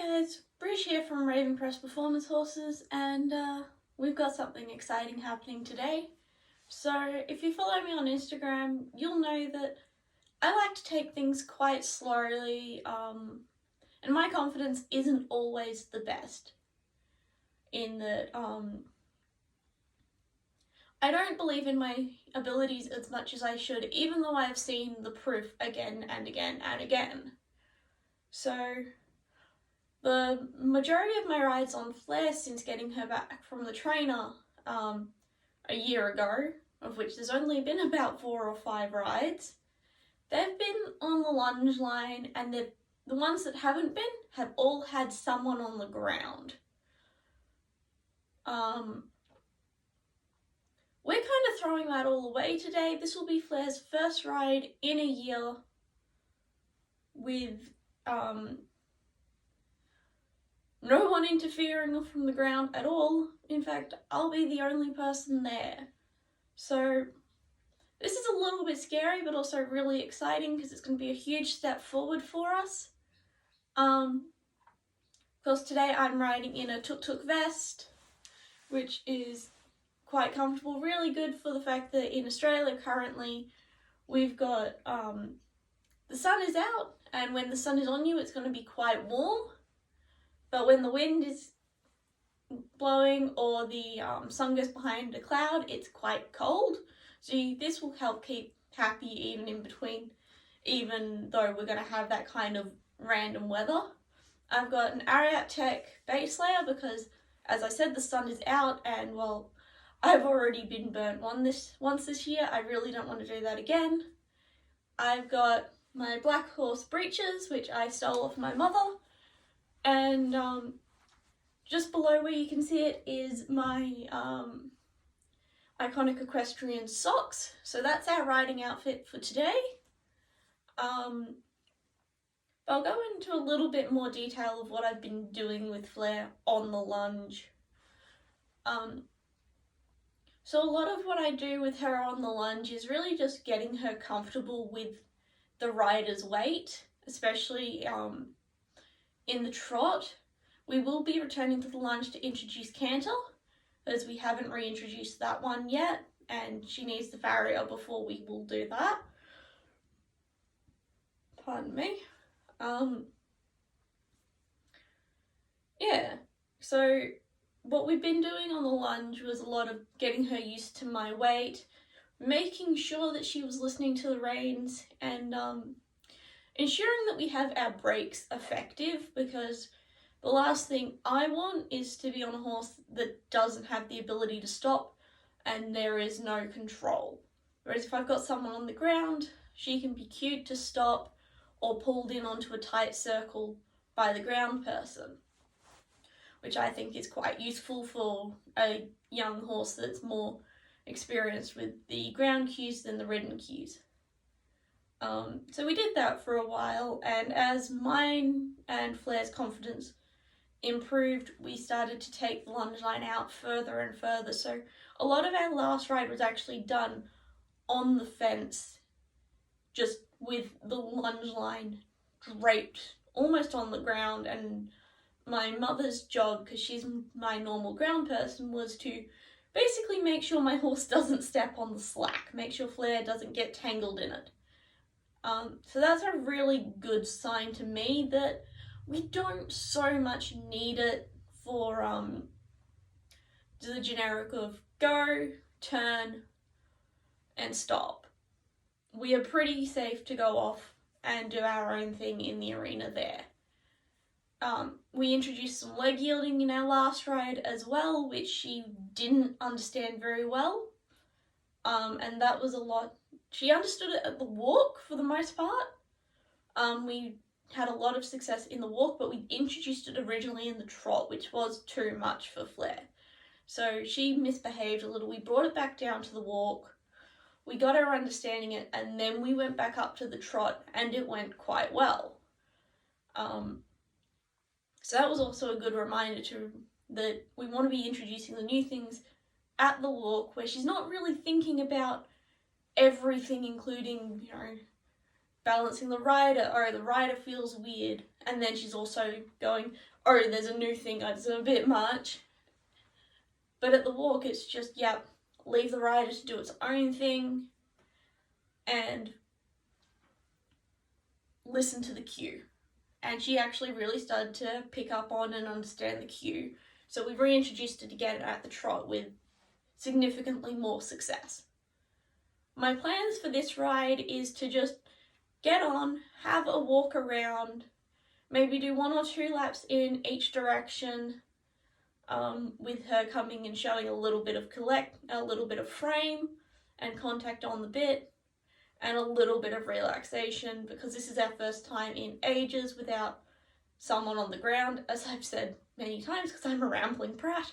Hi guys, Bridge here from Raven Press Performance Horses, and we've got something exciting happening today. So if you follow me on Instagram, you'll know that I like to take things quite slowly, and my confidence isn't always the best in that I don't believe in my abilities as much as I should, even though I've seen the proof again and again and again. So the majority of my rides on Flair since getting her back from the trainer a year ago, of which there's only been about 4 or 5 rides, they've been on the lunge line, and the ones that haven't been have all had someone on the ground. We're kind of throwing that all away today. This will be Flair's first ride in a year with no one interfering from the ground at all. In fact, I'll be the only person there. So this is a little bit scary, but also really exciting because it's going to be a huge step forward for us. Because today I'm riding in a tuk-tuk vest, which is quite comfortable, really good for the fact that in Australia currently we've got the sun is out, and when the sun is on you it's going to be quite warm, but when the wind is blowing or the sun goes behind a cloud, it's quite cold. So this will help keep happy even in between, even though we're going to have that kind of random weather. I've got an Ariat Tech base layer because, as I said, the sun is out, and well, I've already been burnt once this year. I really don't want to do that again. I've got my black horse breeches, which I stole off my mother, and just below where you can see it is my iconic equestrian socks. So that's our riding outfit for today. I'll go into a little bit more detail of what I've been doing with Flair on the lunge. So a lot of what I do with her on the lunge is really just getting her comfortable with the rider's weight, especially in the trot. We will be returning to the lunge to introduce canter, as we haven't reintroduced that one yet, and she needs the farrier before we will do that. Pardon me. Yeah, so what we've been doing on the lunge was a lot of getting her used to my weight, making sure that she was listening to the reins, and ensuring that we have our brakes effective, because the last thing I want is to be on a horse that doesn't have the ability to stop and there is no control. Whereas if I've got someone on the ground, she can be cued to stop or pulled in onto a tight circle by the ground person, which I think is quite useful for a young horse that's more experienced with the ground cues than the ridden cues. So we did that for a while, and as mine and Flair's confidence improved, we started to take the lunge line out further and further. So a lot of our last ride was actually done on the fence, just with the lunge line draped almost on the ground, and my mother's job, because she's my normal ground person, was to basically make sure my horse doesn't step on the slack, make sure Flair doesn't get tangled in it. So that's a really good sign to me that we don't so much need it for the generic of go, turn, and stop. We are pretty safe to go off and do our own thing in the arena there. We introduced some leg yielding in our last ride as well, which she didn't understand very well. And that was a lot. She understood it at the walk for the most part. We had a lot of success in the walk, but we introduced it originally in the trot, which was too much for Flair. So she misbehaved a little. We brought it back down to the walk. We got her understanding it, and then we went back up to the trot, and it went quite well. So that was also a good reminder that we want to be introducing the new things at the walk, where she's not really thinking about everything, including, balancing the rider, or the rider feels weird, and then she's also going, oh, there's a new thing, it's a bit much. But at the walk, it's just, yep, leave the rider to do its own thing and listen to the cue. And she actually really started to pick up on and understand the cue. So we reintroduced it again at the trot with significantly more success. My plans for this ride is to just get on, have a walk around, maybe do 1 or 2 laps in each direction, with her coming and showing a little bit of frame and contact on the bit, and a little bit of relaxation, because this is our first time in ages without someone on the ground, as I've said many times because I'm a rambling brat.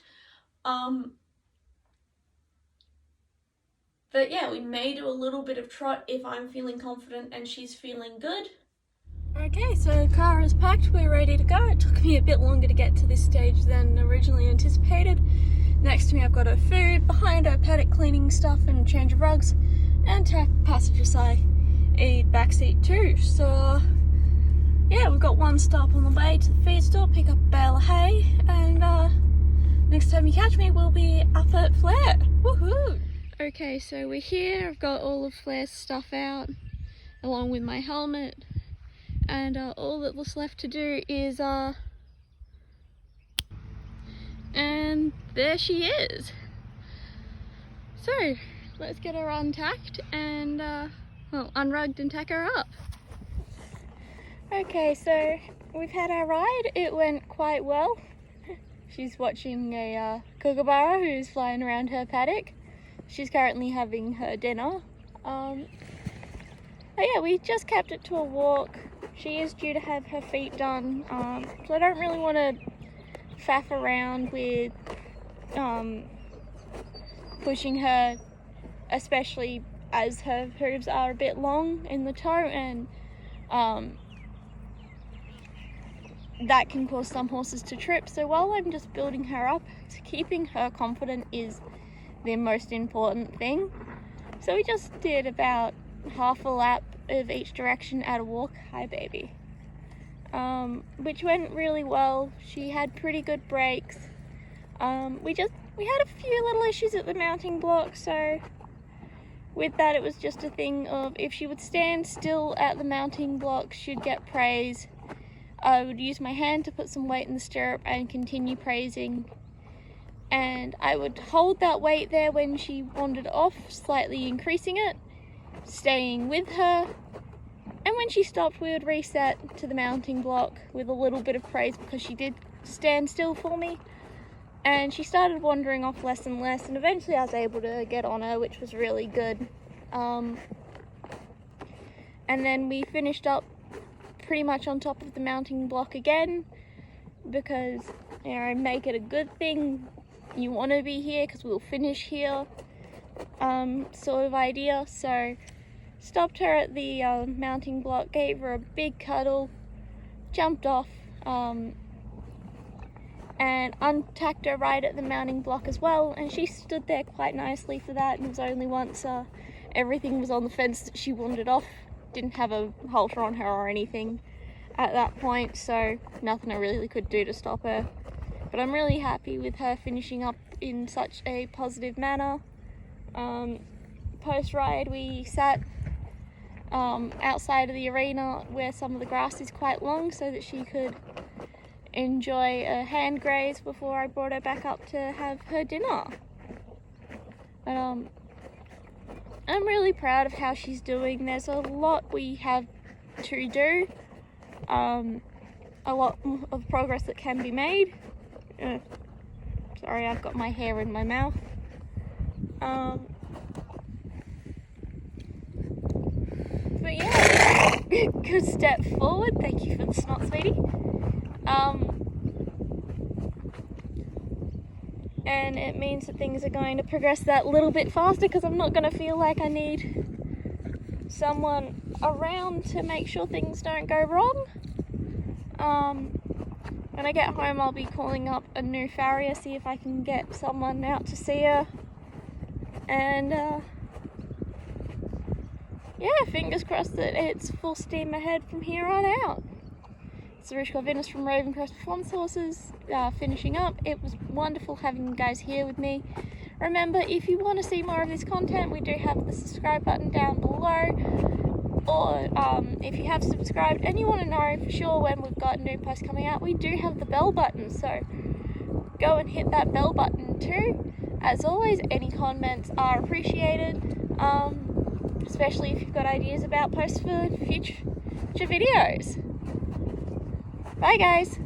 But yeah, we may do a little bit of trot if I'm feeling confident and she's feeling good. Okay, so car is packed, we're ready to go. It took me a bit longer to get to this stage than originally anticipated. Next to me I've got her food, behind her paddock cleaning stuff and change of rugs, and passenger side a back seat too. So yeah, we've got 1 stop on the way to the feed store, pick up a bale of hay, and next time you catch me we'll be up at Flair. Woohoo! Okay, so we're here. I've got all of Flair's stuff out along with my helmet, and all that was left to do is and there she is. So let's get her untacked and unrugged and tack her up. Okay, so we've had our ride. It went quite well. She's watching a kookaburra who's flying around her paddock. She's currently having her dinner. But yeah, we just kept it to a walk. She is due to have her feet done, so I don't really want to faff around with pushing her, especially as her hooves are a bit long in the toe, and that can cause some horses to trip. So while I'm just building her up, keeping her confident is the most important thing. So we just did about half a lap of each direction at a walk. Hi baby. Which went really well. She had pretty good brakes. We had a few little issues at the mounting block, so with that it was just a thing of if she would stand still at the mounting block, she'd get praise. I would use my hand to put some weight in the stirrup and continue praising, and I would hold that weight there when she wandered off, slightly increasing it, staying with her, and when she stopped we would reset to the mounting block with a little bit of praise because she did stand still for me. And she started wandering off less and less, and eventually I was able to get on her, which was really good. And then we finished up pretty much on top of the mounting block again, because, you know, make it a good thing. You want to be here because we'll finish here, sort of idea. So stopped her at the mounting block, gave her a big cuddle, jumped off, and untacked her right at the mounting block as well, and she stood there quite nicely for that. And it was only once everything was on the fence that she wandered off. Didn't have a halter on her or anything at that point, so nothing I really could do to stop her. But I'm really happy with her finishing up in such a positive manner. Post-ride we sat outside of the arena where some of the grass is quite long so that she could enjoy a hand graze before I brought her back up to have her dinner. But I'm really proud of how she's doing. There's a lot we have to do, a lot of progress that can be made. Sorry, I've got my hair in my mouth. But yeah, good step forward. Thank you for the snot, sweetie. And it means that things are going to progress that little bit faster, because I'm not going to feel like I need someone around to make sure things don't go wrong. When I get home I'll be calling up a new farrier, see if I can get someone out to see her, and yeah, fingers crossed that it's full steam ahead from here on out. Sarushka Venus from Ravencrest Performance Horses, finishing up. It was wonderful having you guys here with me. Remember, if you want to see more of this content, we do have the subscribe button down below. Or if you have subscribed and you want to know for sure when we've got new posts coming out, we do have the bell button. So go and hit that bell button too. As always, any comments are appreciated, especially if you've got ideas about posts for future videos. Bye guys!